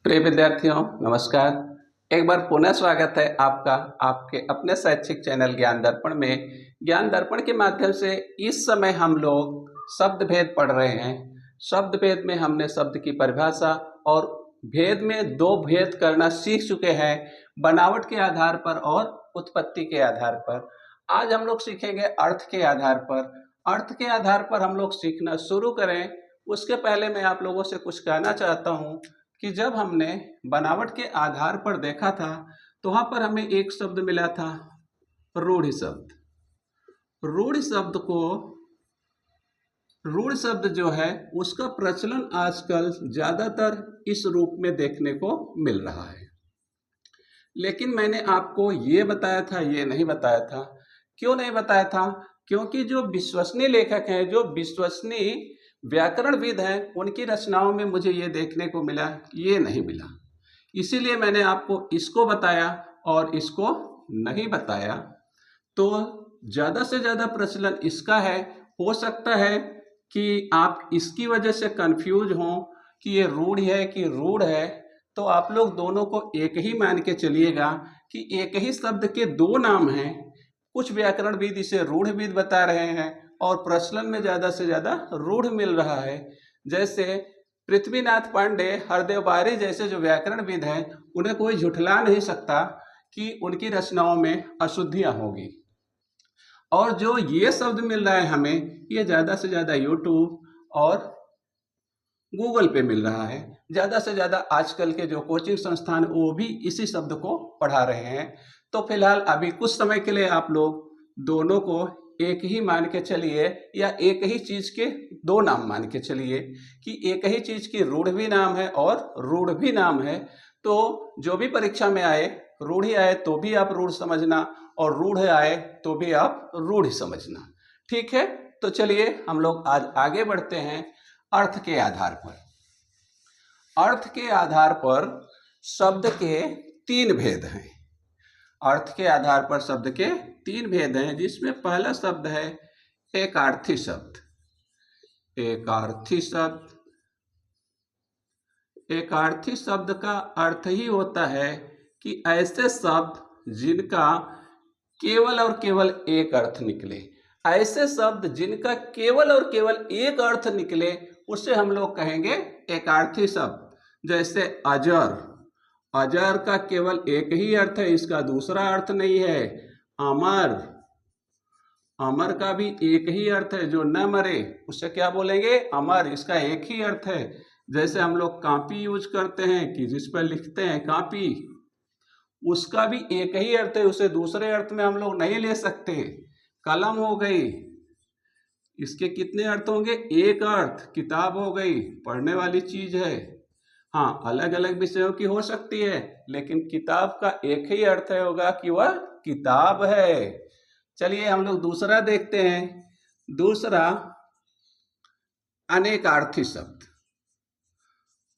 प्रिय विद्यार्थियों, नमस्कार। एक बार पुनः स्वागत है आपका आपके अपने शैक्षिक चैनल ज्ञान दर्पण में। ज्ञान दर्पण के माध्यम से इस समय हम लोग शब्द भेद पढ़ रहे हैं। शब्द भेद में हमने शब्द की परिभाषा और भेद में दो भेद करना सीख चुके हैं, बनावट के आधार पर और उत्पत्ति के आधार पर। आज हम लोग सीखेंगे अर्थ के आधार पर। अर्थ के आधार पर हम लोग सीखना शुरू करें उसके पहले मैं आप लोगों से कुछ कहना चाहता हूँ कि जब हमने बनावट के आधार पर देखा था तो वहाँ पर हमें एक शब्द मिला था, रूढ़ शब्द। रूढ़ शब्द जो है उसका प्रचलन आजकल ज़्यादातर इस रूप में देखने को मिल रहा है। लेकिन मैंने आपको ये बताया था, ये नहीं बताया था। क्यों नहीं बताया था? क्योंकि जो विश्वसनीय लेखक हैं, जो विश्वसनीय व्याकरणविद हैं, उनकी रचनाओं में मुझे ये देखने को मिला, ये नहीं मिला। इसीलिए मैंने आपको इसको बताया और इसको नहीं बताया। तो ज़्यादा से ज़्यादा प्रचलन इसका है। हो सकता है कि आप इसकी वजह से कंफ्यूज हों कि ये रूढ़ है कि रूढ़ है। तो आप लोग दोनों को एक ही मान के चलिएगा कि एक ही शब्द के दो नाम हैं। कुछ व्याकरणविद इसे रूढ़विद बता रहे हैं और प्रचलन में ज़्यादा से ज़्यादा रूढ़ मिल रहा है। जैसे पृथ्वीनाथ पांडे, हरदेव बारी जैसे जो व्याकरणविद हैं, उन्हें कोई झुठला नहीं सकता कि उनकी रचनाओं में अशुद्धियाँ होगी। और जो ये शब्द मिल रहा है हमें, ये ज़्यादा से ज़्यादा यूट्यूब और गूगल पे मिल रहा है। ज़्यादा से ज़्यादा आजकल के जो कोचिंग संस्थान वो भी इसी शब्द को पढ़ा रहे हैं। तो फिलहाल अभी कुछ समय के लिए आप लोग दोनों को एक ही मान के चलिए, या एक ही चीज़ के दो नाम मान के चलिए कि एक ही चीज़ की रूढ़ भी नाम है और रूढ़ भी नाम है। तो जो भी परीक्षा में आए, रूढ़ी आए तो भी आप रूढ़ समझना और रूढ़ आए तो भी आप रूढ़ समझना। ठीक है, तो चलिए हम लोग आज आगे बढ़ते हैं। अर्थ के आधार पर, अर्थ के आधार पर शब्द के तीन भेद हैं। अर्थ के आधार पर शब्द के तीन भेद हैं, जिसमें पहला शब्द है एकार्थी शब्द। एकार्थी शब्द, एकार्थी शब्द का अर्थ ही होता है कि ऐसे शब्द जिनका केवल और केवल एक अर्थ निकले। ऐसे शब्द जिनका केवल और केवल एक अर्थ निकले उसे हम लोग कहेंगे एकार्थी शब्द। जैसे अजर, अजर का केवल एक ही अर्थ है, इसका दूसरा अर्थ नहीं है। अमर, अमर का भी एक ही अर्थ है, जो न मरे उसे क्या बोलेंगे? अमर, इसका एक ही अर्थ है। जैसे हम लोग कॉपी यूज करते हैं कि जिस पर लिखते हैं कॉपी, उसका भी एक ही अर्थ है, उसे दूसरे अर्थ में हम लोग नहीं ले सकते। कलम हो गई, इसके कितने अर्थ होंगे? एक अर्थ। किताब हो गई, पढ़ने वाली चीज है। हाँ, अलग अलग विषयों की हो सकती है, लेकिन किताब का एक ही अर्थ होगा कि वह किताब है। चलिए हम लोग दूसरा देखते हैं। दूसरा अनेकार्थी शब्द।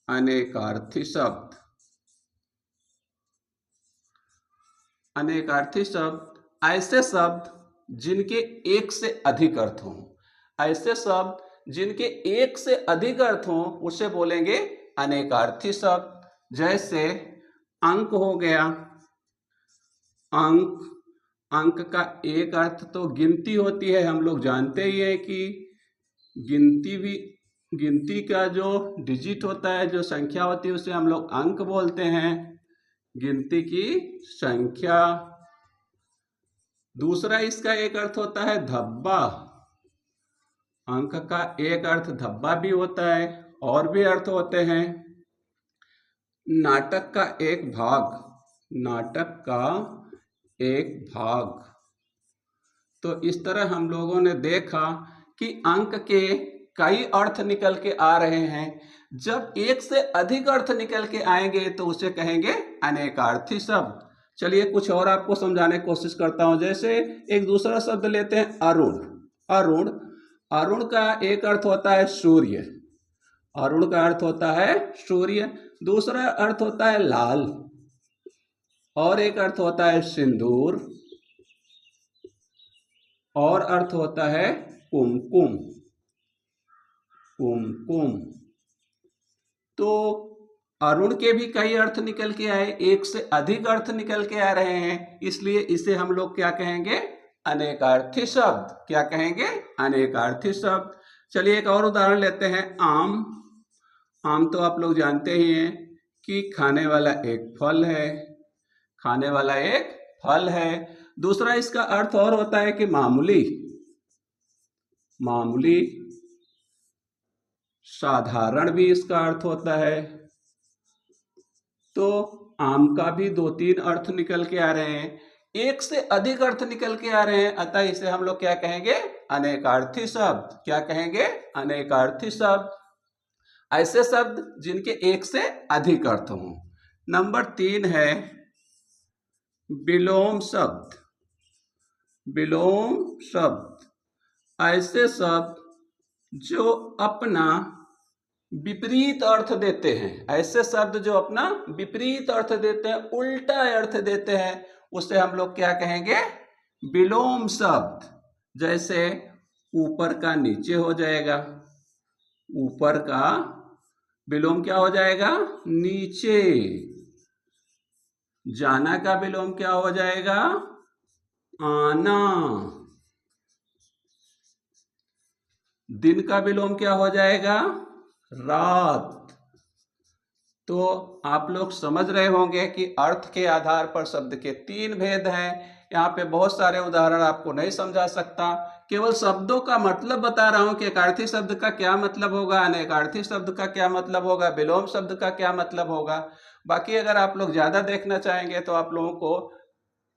अनेकार्थी शब्द, अनेकार्थी शब्द ऐसे शब्द जिनके एक से अधिक अर्थ हों। ऐसे शब्द जिनके एक से अधिक अर्थ हों उसे बोलेंगे अनेकार्थी शब्द। जैसे अंक हो गया, अंक, अंक का एक अर्थ तो गिनती होती है। हम लोग जानते ही हैं कि गिनती भी, गिनती का जो डिजिट होता है, जो संख्या होती है, उसे हम लोग अंक बोलते हैं, गिनती की संख्या। दूसरा इसका एक अर्थ होता है धब्बा। अंक का एक अर्थ धब्बा भी होता है, और भी अर्थ होते हैं। नाटक का एक भाग, नाटक का एक भाग। तो इस तरह हम लोगों ने देखा कि अंक के कई अर्थ निकल के आ रहे हैं। जब एक से अधिक अर्थ निकल के आएंगे तो उसे कहेंगे अनेकार्थी शब्द। चलिए कुछ और आपको समझाने की कोशिश करता हूं। जैसे एक दूसरा शब्द लेते हैं अरुण। अरुण, अरुण का एक अर्थ होता है सूर्य। अरुण का अर्थ होता है सूर्य। दूसरा अर्थ होता है लाल, और एक अर्थ होता है सिंदूर, और अर्थ होता है कुमकुम। कुमकुम। तो अरुण के भी कई अर्थ निकल के आए, एक से अधिक अर्थ निकल के आ रहे हैं, इसलिए इसे हम लोग क्या कहेंगे? अनेकार्थी शब्द। क्या कहेंगे? अनेकार्थी शब्द। चलिए एक और उदाहरण लेते हैं। आम। आम तो आप लोग जानते ही हैं कि खाने वाला एक फल है। खाने वाला एक फल है। दूसरा इसका अर्थ और होता है कि मामूली। मामूली। साधारण भी इसका अर्थ होता है। तो आम का भी 2-3 अर्थ निकल के आ रहे हैं, एक से अधिक अर्थ निकल के आ रहे हैं, अतः इसे हम लोग क्या कहेंगे? अनेकार्थी शब्द। क्या कहेंगे? अनेकार्थी शब्द। ऐसे शब्द जिनके एक से अधिक अर्थ हों। नंबर 3 है विलोम शब्द। विलोम शब्द ऐसे शब्द जो अपना विपरीत अर्थ देते हैं। ऐसे शब्द जो अपना विपरीत अर्थ देते हैं, उल्टा अर्थ देते हैं, उसे हम लोग क्या कहेंगे? विलोम शब्द। जैसे ऊपर का नीचे हो जाएगा। ऊपर का विलोम क्या हो जाएगा? नीचे। जाना का विलोम क्या हो जाएगा? आना। दिन का विलोम क्या हो जाएगा? रात। तो आप लोग समझ रहे होंगे कि अर्थ के आधार पर शब्द के 3 भेद हैं। यहाँ पे बहुत सारे उदाहरण आपको नहीं समझा सकता, केवल शब्दों का मतलब बता रहा हूँ कि एकार्थी शब्द का क्या मतलब होगा, अनेकार्थी शब्द का क्या मतलब होगा, विलोम शब्द का क्या मतलब होगा। बाकी अगर आप लोग ज़्यादा देखना चाहेंगे तो आप लोगों को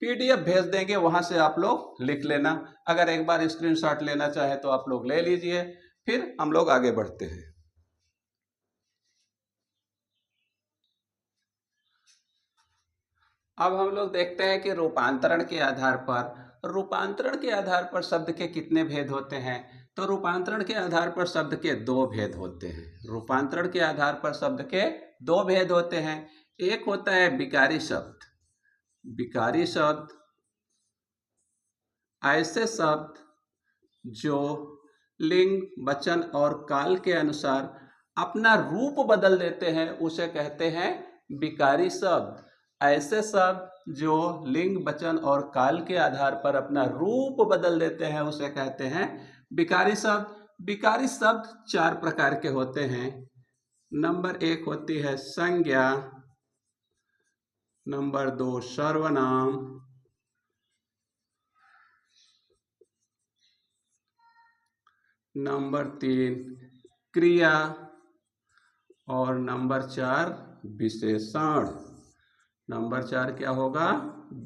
PDF भेज देंगे, वहाँ से आप लोग लिख लेना। अगर एक बार स्क्रीनशॉट लेना चाहे तो आप लोग ले लीजिए। फिर हम लोग आगे बढ़ते हैं। अब हम लोग देखते हैं कि रूपांतरण के आधार पर शब्द के कितने भेद होते हैं। तो रूपांतरण के आधार पर शब्द के 2 भेद होते हैं। रूपांतरण के आधार पर शब्द के 2 भेद होते हैं। एक होता है विकारी शब्द। विकारी शब्द ऐसे शब्द जो लिंग, वचन और काल के अनुसार अपना रूप बदल देते हैं, उसे कहते हैं विकारी शब्द। ऐसे शब्द जो लिंग, वचन और काल के आधार पर अपना रूप बदल देते हैं, उसे कहते हैं विकारी शब्द। विकारी शब्द 4 प्रकार के होते हैं। नंबर 1 होती है संज्ञा। नंबर 2 सर्वनाम। नंबर 3 क्रिया। और नंबर 4 विशेषण। नंबर 4 क्या होगा?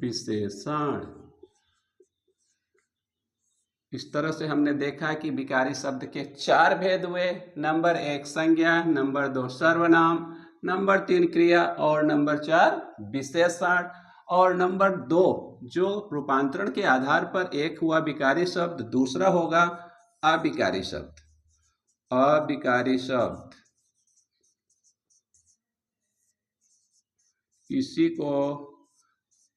विशेषण। इस तरह से हमने देखा कि विकारी शब्द के 4 भेद हुए। नंबर 1 संज्ञा, नंबर 2 सर्वनाम, नंबर 3 क्रिया और नंबर 4 विशेषण। और नंबर 2 जो रूपांतरण के आधार पर एक हुआ विकारी शब्द, दूसरा होगा अविकारी शब्द। अविकारी शब्द इसी को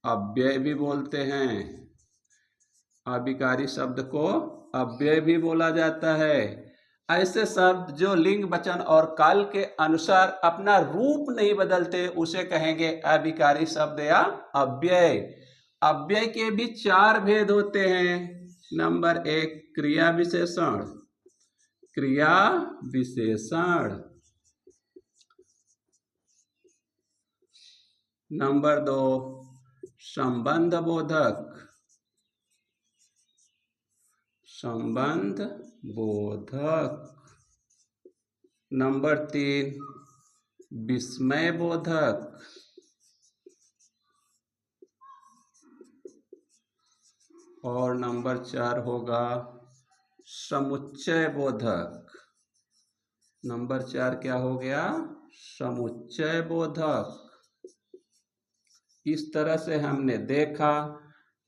अव्यय भी बोलते हैं। अविकारी शब्द को अव्यय भी बोला जाता है। ऐसे शब्द जो लिंग, वचन और काल के अनुसार अपना रूप नहीं बदलते, उसे कहेंगे अविकारी शब्द या अव्यय। अव्यय के भी 4 भेद होते हैं। नंबर 1 क्रिया विशेषण। क्रिया विशेषण। नंबर 2 संबंध बोधक। संबंध बोधक। नंबर 3 विस्मय बोधक। और नंबर 4 होगा समुच्चय बोधक। नंबर 4 क्या हो गया? समुच्चय बोधक। इस तरह से हमने देखा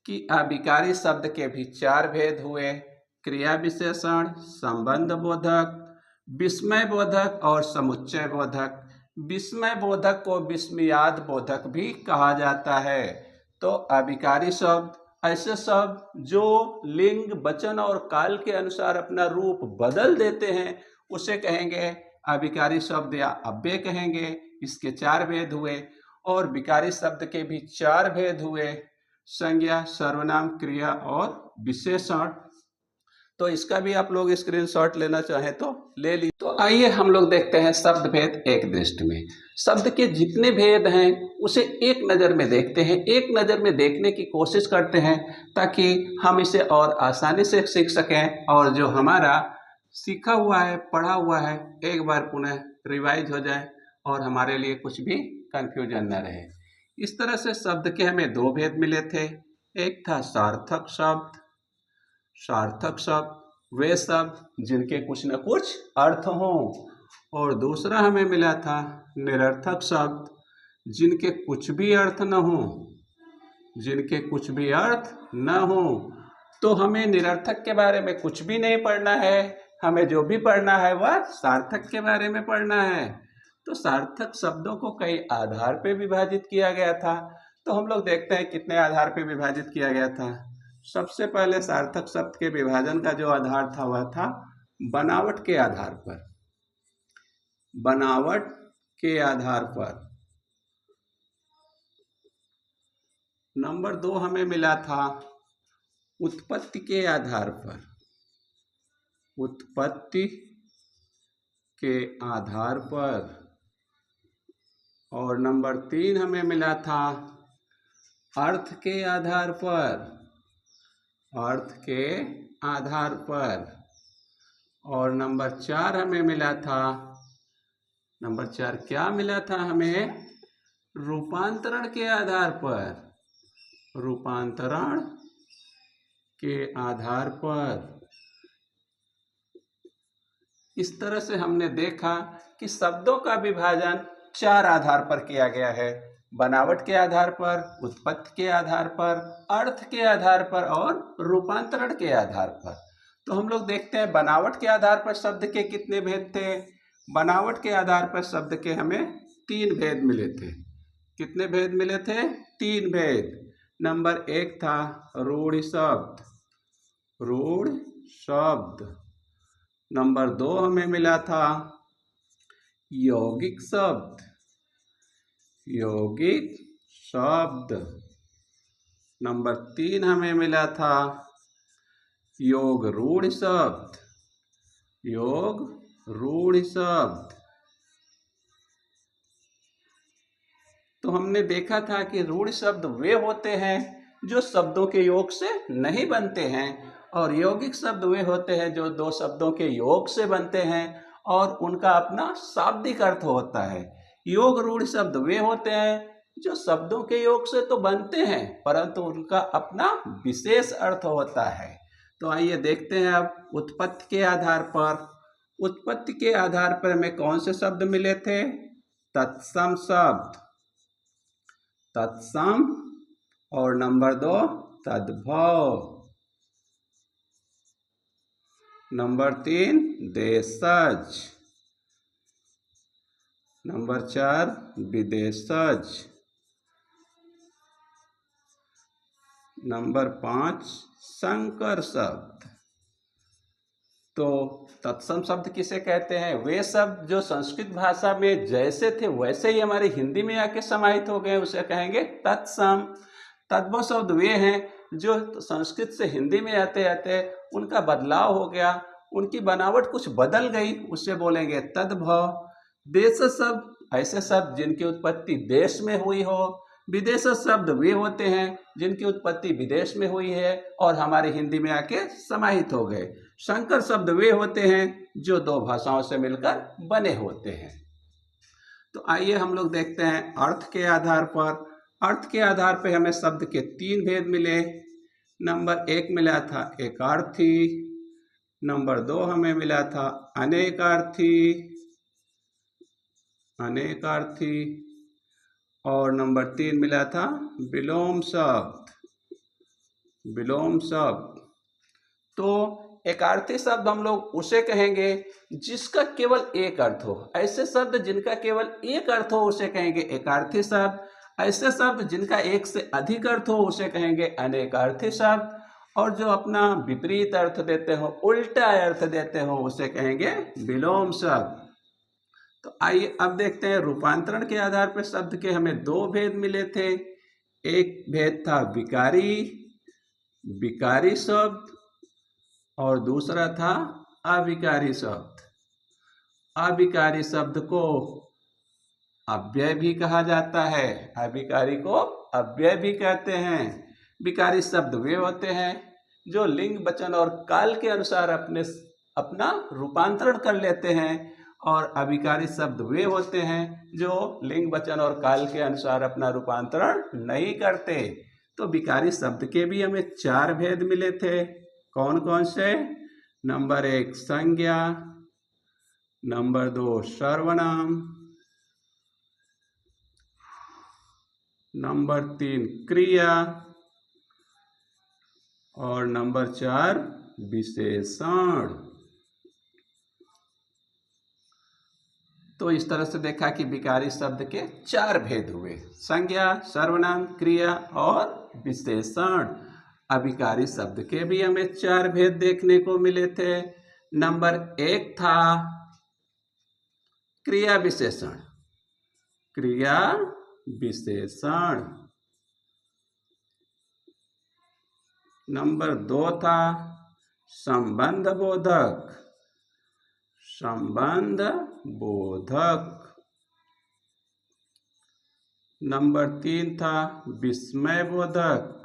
कि अविकारी शब्द के भी 4 भेद हुए। क्रिया विशेषण, संबंध बोधक, विस्मय बोधक और समुच्चय बोधक। विस्मय बोधक को विस्मयाद बोधक भी कहा जाता है। तो अविकारी शब्द ऐसे शब्द जो लिंग, वचन और काल के अनुसार अपना रूप बदल देते हैं, उसे कहेंगे अविकारी शब्द या अव्यय कहेंगे, इसके 4 भेद हुए। और विकारी शब्द के भी 4 भेद हुए, संज्ञा, सर्वनाम, क्रिया और विशेषण। तो इसका भी आप लोग स्क्रीनशॉट लेना चाहें तो ले लीजिए। तो आइए हम लोग देखते हैं शब्द भेद एक दृष्टि में। शब्द के जितने भेद हैं उसे एक नज़र में देखते हैं, एक नज़र में देखने की कोशिश करते हैं ताकि हम इसे और आसानी से सीख सकें और जो हमारा सीखा हुआ है, पढ़ा हुआ है, एक बार पुनः रिवाइज हो जाए और हमारे लिए कुछ भी कंफ्यूजन न रहे। इस तरह से शब्द के हमें 2 भेद मिले थे। एक था सार्थक शब्द। सार्थक शब्द वे शब्द जिनके कुछ न कुछ अर्थ हों, और दूसरा हमें मिला था निरर्थक शब्द, जिनके कुछ भी अर्थ न हो, जिनके कुछ भी अर्थ न हो। तो हमें निरर्थक के बारे में कुछ भी नहीं पढ़ना है, हमें जो भी पढ़ना है वह सार्थक के बारे में पढ़ना है। तो सार्थक शब्दों को कई आधार पर विभाजित किया गया था। तो हम लोग देखते हैं कितने आधार पर विभाजित किया गया था। सबसे पहले सार्थक शब्द के विभाजन का जो आधार था वह था बनावट के आधार पर। बनावट के आधार पर। नंबर 2 हमें मिला था उत्पत्ति के आधार पर। उत्पत्ति के आधार पर। और नंबर 3 हमें मिला था अर्थ के आधार पर। अर्थ के आधार पर। और नंबर 4 हमें मिला था, नंबर 4 क्या मिला था हमें? रूपांतरण के आधार पर। रूपांतरण के आधार पर। इस तरह से हमने देखा कि शब्दों का विभाजन 4 आधार पर किया गया है। बनावट के आधार पर, उत्पत्ति के आधार पर, अर्थ के आधार पर और रूपांतरण के आधार पर। तो हम लोग देखते हैं बनावट के आधार पर शब्द के कितने भेद थे। बनावट के आधार पर शब्द के हमें 3 भेद मिले थे। कितने भेद मिले थे? 3 भेद। नंबर 1 था रूढ़ शब्द। रूढ़ शब्द। नंबर 2 हमें मिला था यौगिक शब्द। यौगिक शब्द। नंबर 3 हमें मिला था योग रूढ़ शब्द। योग रूढ़ शब्द। तो हमने देखा था कि रूढ़ शब्द वे होते हैं जो शब्दों के योग से नहीं बनते हैं, और यौगिक शब्द वे होते हैं जो 2 शब्दों के योग से बनते हैं और उनका अपना शाब्दिक अर्थ होता है। योग रूढ़ शब्द वे होते हैं जो शब्दों के योग से तो बनते हैं परंतु उनका अपना विशेष अर्थ होता है। तो आइए देखते हैं अब उत्पत्ति के आधार पर। उत्पत्ति के आधार पर हमें कौन से शब्द मिले थे? तत्सम शब्द। तत्सम। और नंबर 2 तद्भव। नंबर 3 देशज। नंबर 4 विदेशज। नंबर 5 संकर शब्द। तो तत्सम शब्द किसे कहते हैं? वे शब्द जो संस्कृत भाषा में जैसे थे वैसे ही हमारी हिंदी में आके समाहित हो गए, उसे कहेंगे तत्सम। तद्भव शब्द वे हैं जो संस्कृत से हिंदी में आते आते उनका बदलाव हो गया, उनकी बनावट कुछ बदल गई, उससे बोलेंगे तद्भव। देश शब्द ऐसे शब्द जिनकी उत्पत्ति देश में हुई हो। विदेश शब्द वे होते हैं जिनकी उत्पत्ति विदेश में हुई है और हमारी हिंदी में आके समाहित हो गए। संकर शब्द वे होते हैं जो 2 भाषाओं से मिलकर बने होते हैं। तो आइए हम लोग देखते हैं अर्थ के आधार पर। अर्थ के आधार पर हमें शब्द के 3 भेद मिले। नंबर 1 मिला था एकार्थी। नंबर 2 हमें मिला था अनेकार्थी। अनेकार्थी। और नंबर 3 मिला था विलोम शब्द। विलोम शब्द। तो एकार्थी शब्द हम लोग उसे कहेंगे जिसका केवल एक अर्थ हो। ऐसे शब्द जिनका केवल एक अर्थ हो उसे कहेंगे एकार्थी शब्द। ऐसे शब्द जिनका एक से अधिक अर्थ हो उसे कहेंगे अनेकार्थी शब्द। और जो अपना विपरीत अर्थ देते हो, उल्टा अर्थ देते हो, उसे कहेंगे विलोम शब्द। तो आइए अब देखते हैं रूपांतरण के आधार पर शब्द के हमें दो भेद मिले थे। एक भेद था विकारी, विकारी शब्द, और दूसरा था अविकारी शब्द। अविकारी शब्द को अव्यय भी कहा जाता है, अविकारी को अव्यय भी कहते हैं। विकारी शब्द वे होते हैं जो लिंग वचन और काल के अनुसार अपना रूपांतरण कर लेते हैं, और अविकारी शब्द वे होते हैं जो लिंग वचन और काल के अनुसार अपना रूपांतरण नहीं करते। तो विकारी शब्द के भी हमें चार भेद मिले थे। कौन कौन से? नंबर 1 संज्ञा, नंबर 2 सर्वनाम, नंबर 3 क्रिया, और नंबर 4 विशेषण। तो इस तरह से देखा कि विकारी शब्द के चार भेद हुए, संज्ञा, सर्वनाम, क्रिया और विशेषण। अविकारी शब्द के भी हमें चार भेद देखने को मिले थे। नंबर 1 था क्रिया विशेषण, क्रिया विशेषण। नंबर 2 था संबंध बोधक, संबंध बोधक। नंबर 3 था विस्मय बोधक,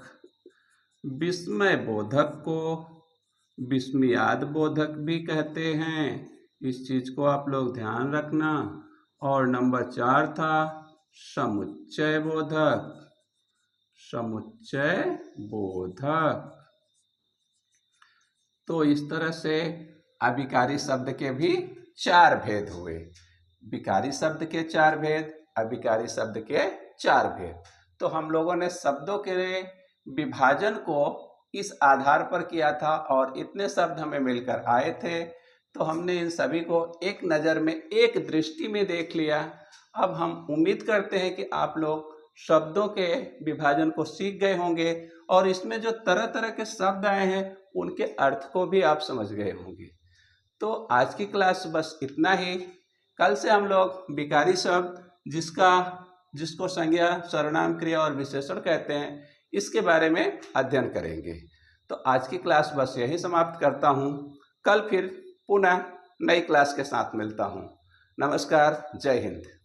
विस्मय बोधक को विस्मयाद बोधक भी कहते हैं, इस चीज को आप लोग ध्यान रखना। और नंबर 4 था समुच्चय बोधक, समुच्चय बोधक। तो इस तरह से अविकारी शब्द के भी चार भेद हुए, विकारी शब्द के चार भेद, अविकारी शब्द के चार भेद। तो हम लोगों ने शब्दों के विभाजन को इस आधार पर किया था, और इतने शब्द हमें मिलकर आए थे। तो हमने इन सभी को एक नज़र में, एक दृष्टि में देख लिया। अब हम उम्मीद करते हैं कि आप लोग शब्दों के विभाजन को सीख गए होंगे, और इसमें जो तरह तरह के शब्द आए हैं उनके अर्थ को भी आप समझ गए होंगे। तो आज की क्लास बस इतना ही। कल से हम लोग विकारी शब्द जिसको संज्ञा, सर्वनाम, क्रिया और विशेषण कहते हैं, इसके बारे में अध्ययन करेंगे। तो आज की क्लास बस यही समाप्त करता हूँ। कल फिर पुनः नई क्लास के साथ मिलता हूँ। नमस्कार, जय हिंद।